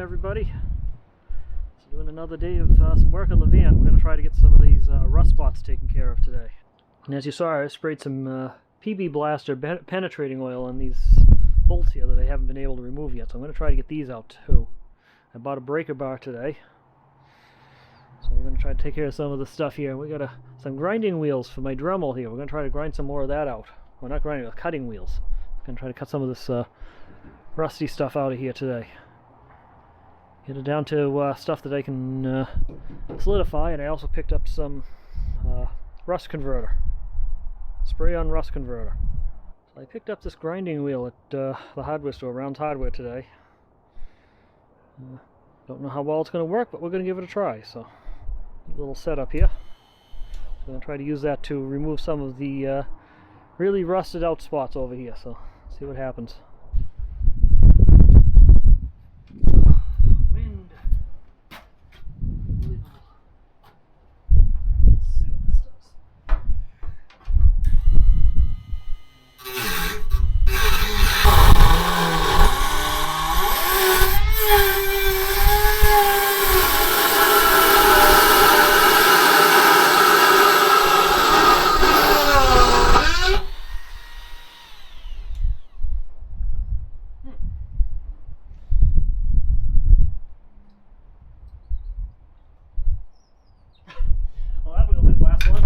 everybody. So doing another day of some work on the van. We're going to try to get some of these rust spots taken care of today. And as you saw, I sprayed some PB Blaster penetrating oil on these bolts here that I haven't been able to remove yet. So I'm going to try to get these out too. I bought a breaker bar today. So we're going to try to take care of some of the stuff here. We got some grinding wheels for my Dremel here. We're going to try to grind some more of that out. Well, not grinding, but cutting wheels. I'm going to try to cut some of this rusty stuff out of here today. Get it down to stuff that I can solidify, and I also picked up some rust converter. Spray on rust converter. So I picked up this grinding wheel at the hardware store, Round's Hardware, today. Don't know how well it's going to work, but we're going to give it a try. So, a little setup here. I'm going to try to use that to remove some of the really rusted out spots over here. So, see what happens. Wind. Let's see what this does. Well, that was the last one.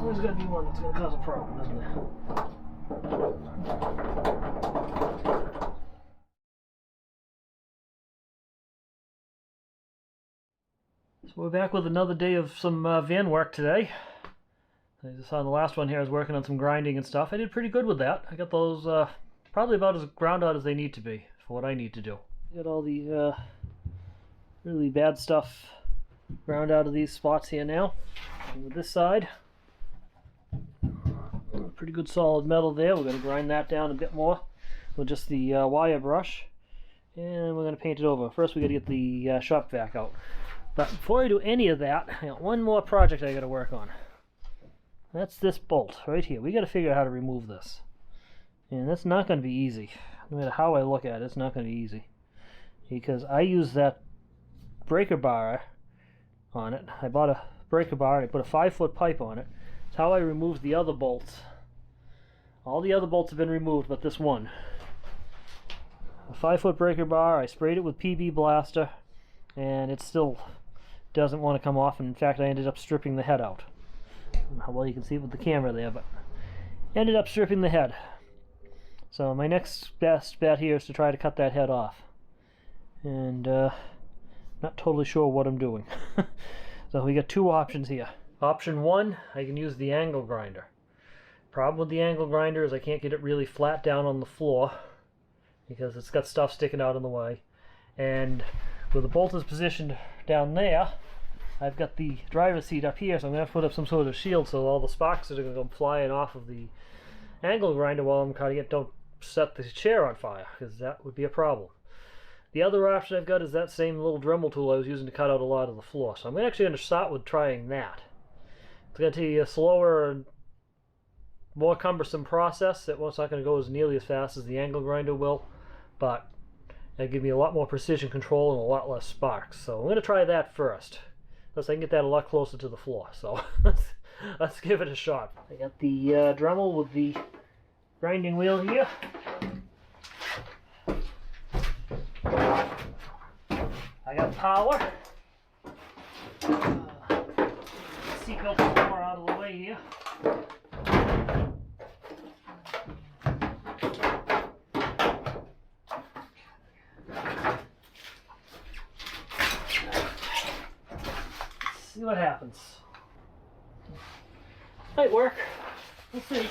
There's going to be one that's going to cause a problem, isn't there? So we're back with another day of some van work today. As you saw in the last one here, I was working on some grinding and stuff. I did pretty good with that. I got those probably about as ground out as they need to be for what I need to do. Got all the really bad stuff ground out of these spots here now. And with this side, pretty good solid metal there. We're going to grind that down a bit more with just the wire brush, and we're going to paint it over. First we got to get the shop vac out. But before I do any of that, I got one more project I got to work on. That's this bolt right here. We got to figure out how to remove this, and that's not going to be easy. No matter how I look at it, it's not going to be easy because I use that breaker bar on it. I bought a breaker bar and I put a 5-foot pipe on it. It's how I removed the other bolts. All the other bolts have been removed, but this one. A 5-foot breaker bar, I sprayed it with PB Blaster, and it still doesn't want to come off, and in fact I ended up stripping the head out. I don't know how well you can see it with the camera there, but ended up stripping the head. So my next best bet here is to try to cut that head off. And not totally sure what I'm doing. So we got two options here. Option one, I can use the angle grinder. Problem with the angle grinder is I can't get it really flat down on the floor because it's got stuff sticking out in the way. And with the bolt is positioned down there, I've got the driver's seat up here, so I'm going to have to put up some sort of shield so all the sparks are going to come flying off of the angle grinder while I'm cutting it, don't set the chair on fire, because that would be a problem. The other option I've got is that same little Dremel tool I was using to cut out a lot of the floor. So I'm actually going to start with trying that. It's going to take a slower and more cumbersome process. It's not going to go as nearly as fast as the angle grinder will, but it'll give me a lot more precision control and a lot less sparks. So I'm going to try that first. Plus I can get that a lot closer to the floor. So let's give it a shot. I got the Dremel with the grinding wheel here. I got power. Seatbelt more out of the way here. Let's see what happens. Might work. We'll see.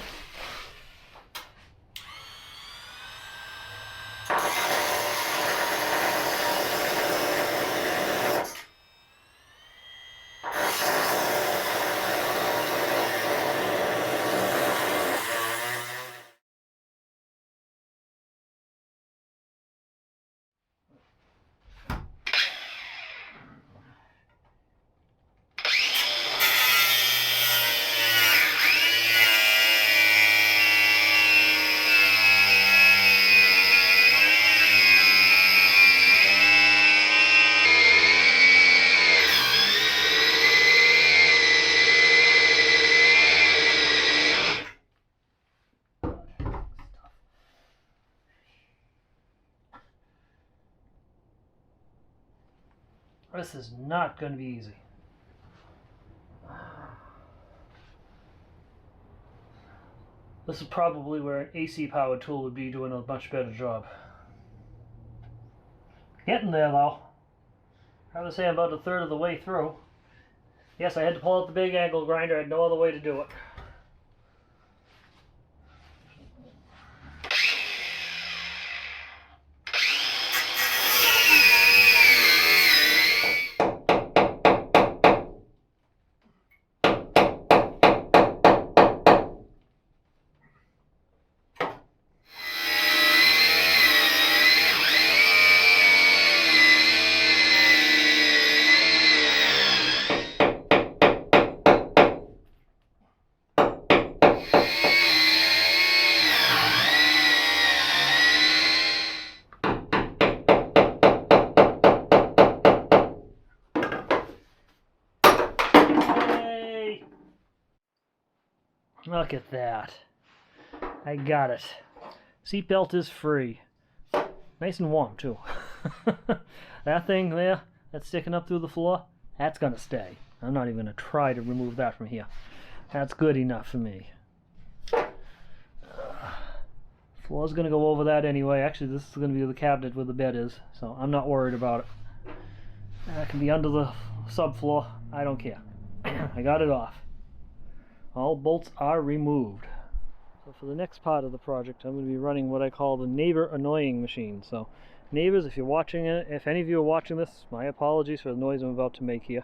This is not going to be easy. This is probably where an AC powered tool would be doing a much better job. Getting there though. I would say I'm about a third of the way through. Yes, I had to pull out the big angle grinder. I had no other way to do it. Look at that. I got it. Seatbelt is free. Nice and warm, too. That thing there, that's sticking up through the floor, that's going to stay. I'm not even going to try to remove that from here. That's good enough for me. Floor's going to go over that anyway. Actually, this is going to be the cabinet where the bed is, so I'm not worried about it. That can be under the subfloor. I don't care. I got it off. All bolts are removed. So for the next part of the project, I'm going to be running what I call the neighbor annoying machine. So neighbors, if you're watching it, if any of you are watching this, my apologies for the noise I'm about to make here.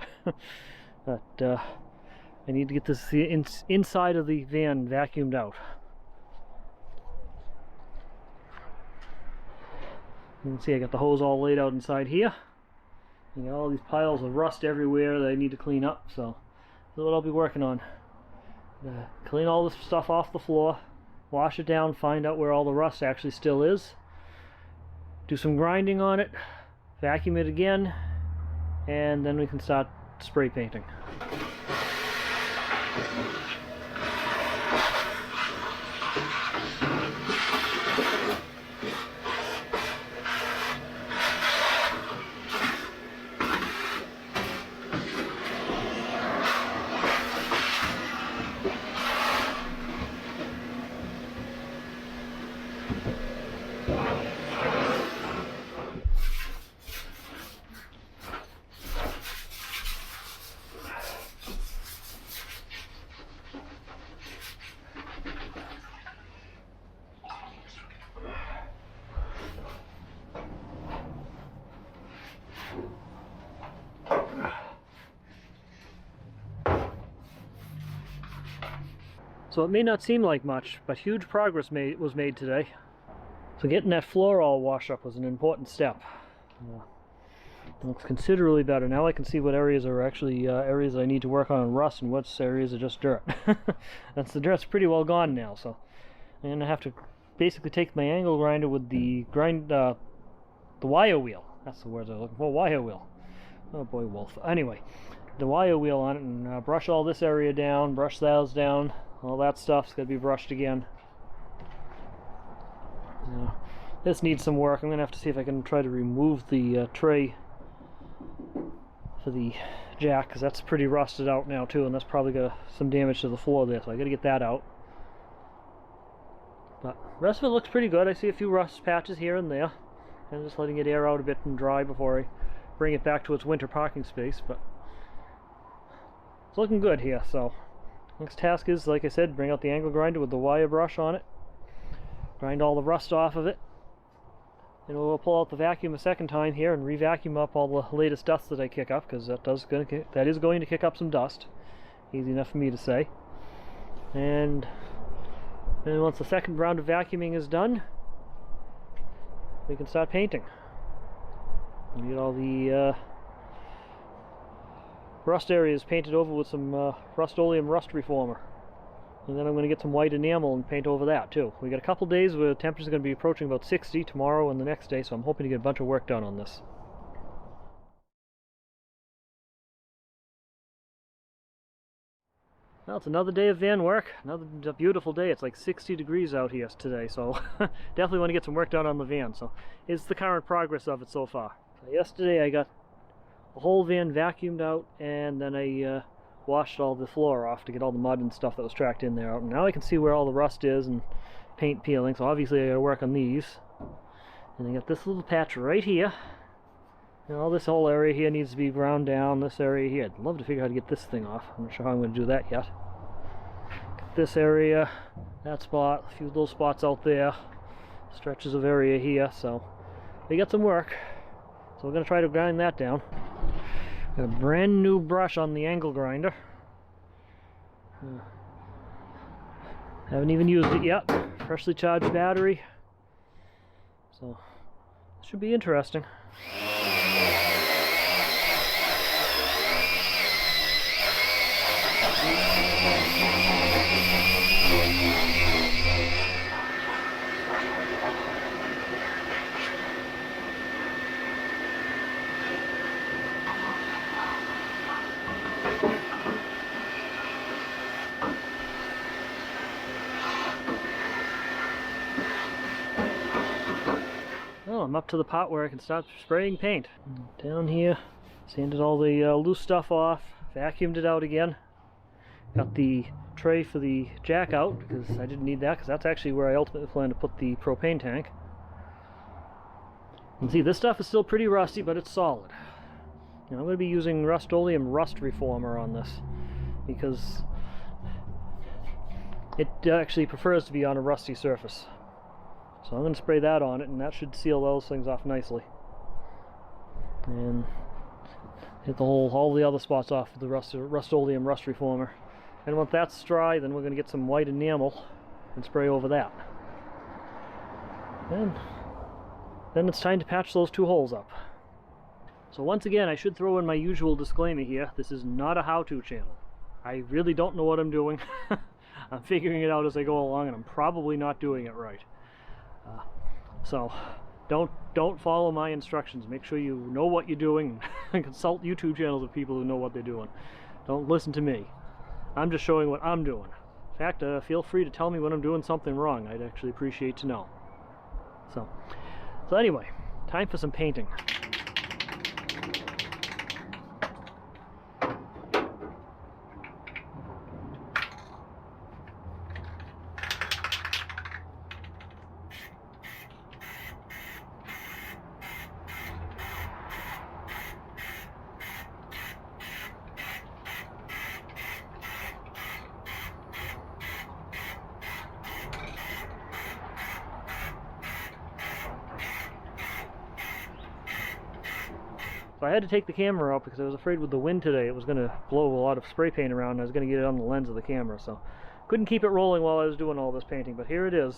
But I need to get this inside of the van vacuumed out. You can see I got the hose all laid out inside here. You got all these piles of rust everywhere that I need to clean up, so that's what I'll be working on. Clean all this stuff off the floor, wash it down, find out where all the rust actually still is, do some grinding on it, vacuum it again, and then we can start spray painting. So it may not seem like much, but huge progress was made today. So getting that floor all washed up was an important step. It looks considerably better. Now I can see what areas are actually areas I need to work on rust and what areas are just dirt. The dirt's pretty well gone now, so I'm going to have to basically take my angle grinder with the wire wheel. That's the words I was looking for, wire wheel. Oh boy, Wolf. Anyway, the wire wheel on it and brush all this area down, brush those down. All that stuff's going to be brushed again. This needs some work. I'm going to have to see if I can try to remove the tray for the jack, because that's pretty rusted out now too, and that's probably got some damage to the floor there, so I got to get that out. But the rest of it looks pretty good. I see a few rust patches here and there, and just letting it air out a bit and dry before I bring it back to its winter parking space. But it's looking good here. So next task is, like I said, bring out the angle grinder with the wire brush on it, grind all the rust off of it, and we'll pull out the vacuum a second time here and re-vacuum up all the latest dust that I kick up, because that is going to kick up some dust. Easy enough for me to say. And then once the second round of vacuuming is done, we can start painting. And get all the rust areas painted over with some Rust-Oleum rust reformer. And then I'm going to get some white enamel and paint over that too. We got a couple days where temperatures are going to be approaching about 60 tomorrow and the next day, so I'm hoping to get a bunch of work done on this. Well, it's another day of van work, another beautiful day. It's like 60 degrees out here today, so definitely want to get some work done on the van. So it's the current progress of it so far. So yesterday I got the whole van vacuumed out, and then I washed all the floor off to get all the mud and stuff that was tracked in there out. And now I can see where all the rust is and paint peeling, so obviously I gotta work on these. And I got this little patch right here. And all this whole area here needs to be ground down, this area here. I'd love to figure out how to get this thing off. I'm not sure how I'm going to do that yet. This area, that spot, a few little spots out there, stretches of area here, so we got some work. So we're going to try to grind that down. Got a brand new brush on the angle grinder. Haven't even used it yet. Freshly charged battery. So it should be interesting. Well, I'm up to the part where I can start spraying paint. Down here, sanded all the loose stuff off, vacuumed it out again. Got the tray for the jack out, because I didn't need that, because that's actually where I ultimately plan to put the propane tank. And see, this stuff is still pretty rusty, but it's solid. And I'm going to be using Rust-Oleum rust reformer on this, because it actually prefers to be on a rusty surface. So I'm going to spray that on it, and that should seal those things off nicely. And hit all the other spots off with the Rust-Oleum rust reformer. And once that's dry, then we're going to get some white enamel and spray over that. And then it's time to patch those two holes up. So once again, I should throw in my usual disclaimer here. This is not a how-to channel. I really don't know what I'm doing. I'm figuring it out as I go along, and I'm probably not doing it right. So don't follow my instructions. Make sure you know what you're doing and consult YouTube channels of people who know what they're doing. Don't listen to me. I'm just showing what I'm doing. In fact, feel free to tell me when I'm doing something wrong. I'd actually appreciate to know. So anyway, time for some painting. So I had to take the camera out because I was afraid with the wind today it was going to blow a lot of spray paint around and I was going to get it on the lens of the camera. So couldn't keep it rolling while I was doing all this painting, but here it is.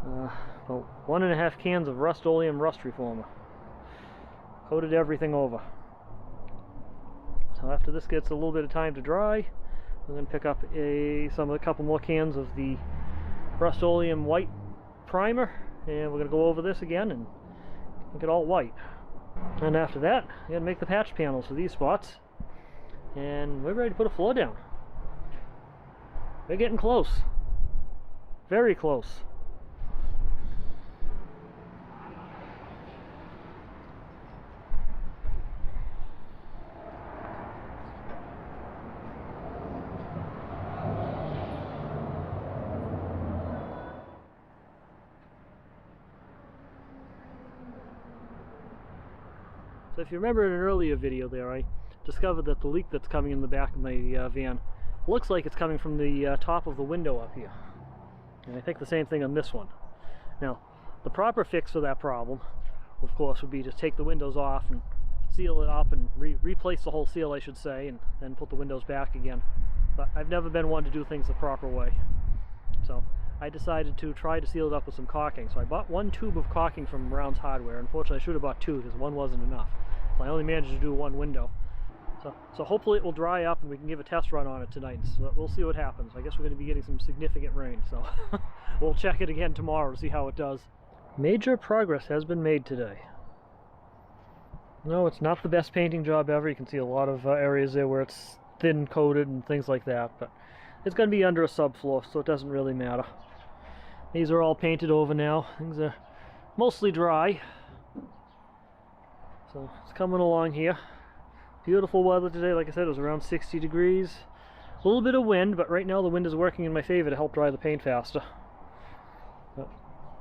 About 1.5 cans of Rust-Oleum Rust Reformer. Coated everything over. So after this gets a little bit of time to dry, I'm going to pick up a couple more cans of the Rust-Oleum White Primer, and we're going to go over this again and make it all white. And after that, I'm going to make the patch panels for these spots, and we're ready to put a floor down. We're getting close. Very close. So if you remember in an earlier video there, I discovered that the leak that's coming in the back of my van looks like it's coming from the top of the window up here. And I think the same thing on this one. Now, the proper fix for that problem, of course, would be to take the windows off and seal it up and replace the whole seal, I should say, and then put the windows back again. But I've never been one to do things the proper way. So I decided to try to seal it up with some caulking. So I bought 1 tube of caulking from Brown's Hardware. Unfortunately, I should have bought 2 because 1 wasn't enough. So I only managed to do 1 window. So hopefully it will dry up and we can give a test run on it tonight. So we'll see what happens. I guess we're going to be getting some significant rain, so we'll check it again tomorrow to see how it does. Major progress has been made today. No, it's not the best painting job ever. You can see a lot of areas there where it's thin coated and things like that, but it's going to be under a subfloor, so it doesn't really matter. These are all painted over now. Things are mostly dry. So it's coming along here. Beautiful weather today. Like I said, it was around 60 degrees. A little bit of wind, but right now the wind is working in my favor to help dry the paint faster. But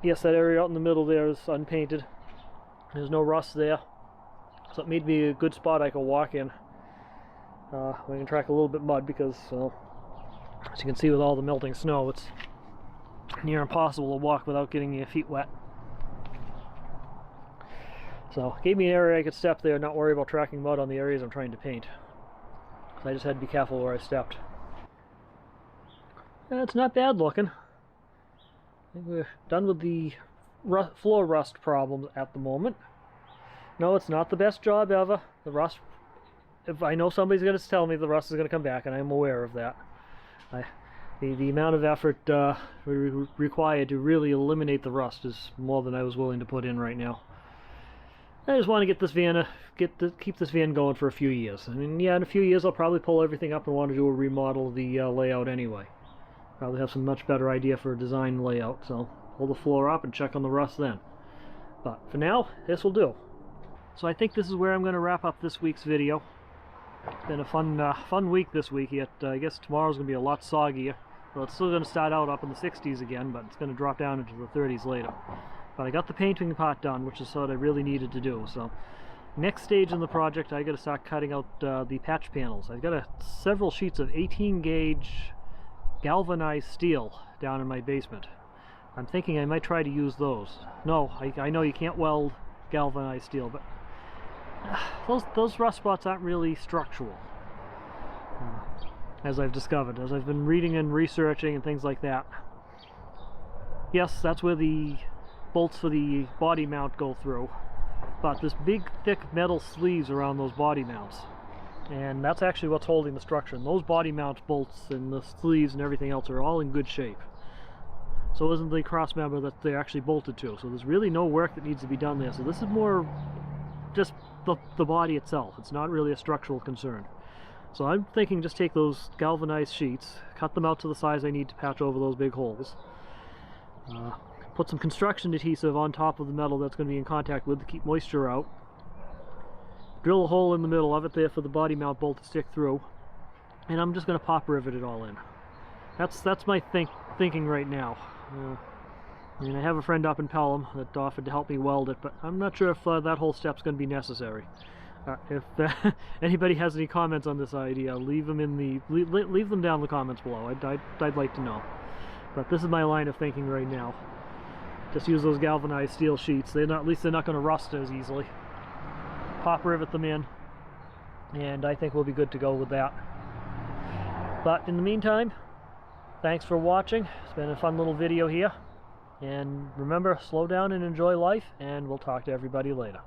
yes, that area out in the middle there is unpainted. There's no rust there. So it made me a good spot I could walk in. We can track a little bit mud because, as you can see with all the melting snow, it's near impossible to walk without getting your feet wet. So it gave me an area I could step there and not worry about tracking mud on the areas I'm trying to paint. So I just had to be careful where I stepped. It's not bad looking. I think we're done with the floor rust problems at the moment. No, it's not the best job ever. The rust, if I know somebody's going to tell me the rust is going to come back, and I'm aware of that. The amount of effort required to really eliminate the rust is more than I was willing to put in right now. I just want to get this van, keep this van going for a few years. I mean, yeah, in a few years I'll probably pull everything up and want to do a remodel of the layout anyway. Probably have some much better idea for a design layout, so pull the floor up and check on the rust then. But for now, this will do. So I think this is where I'm going to wrap up this week's video. It's been a fun week this week, yet I guess tomorrow's going to be a lot soggier. Well, it's still going to start out up in the 60s again, but it's going to drop down into the 30s later. But I got the painting part done, which is what I really needed to do. So next stage in the project, I got to start cutting out the patch panels. I've got several sheets of 18 gauge galvanized steel down in my basement. I'm thinking I might try to use those. No, I know you can't weld galvanized steel, but those rust spots aren't really structural, as I've discovered, as I've been reading and researching and things like that. Yes, that's where the bolts for the body mount go through, but this big thick metal sleeves around those body mounts, and that's actually what's holding the structure. And those body mount bolts and the sleeves and everything else are all in good shape. So isn't the cross member that they're actually bolted to. So there's really no work that needs to be done there. So this is more just the body itself. It's not really a structural concern. So I'm thinking just take those galvanized sheets, cut them out to the size I need to patch over those big holes. Put some construction adhesive on top of the metal that's going to be in contact with to keep moisture out. Drill a hole in the middle of it there for the body mount bolt to stick through. And I'm just going to pop rivet it all in. That's my thinking right now. I mean, I have a friend up in Pelham that offered to help me weld it, but I'm not sure if that whole step's going to be necessary. If anybody has any comments on this idea, leave them down in the comments below. I'd like to know. But this is my line of thinking right now. Just use those galvanized steel sheets. At least they're not going to rust as easily. Pop rivet them in, and I think we'll be good to go with that. But in the meantime, thanks for watching. It's been a fun little video here. And remember, slow down and enjoy life, and we'll talk to everybody later.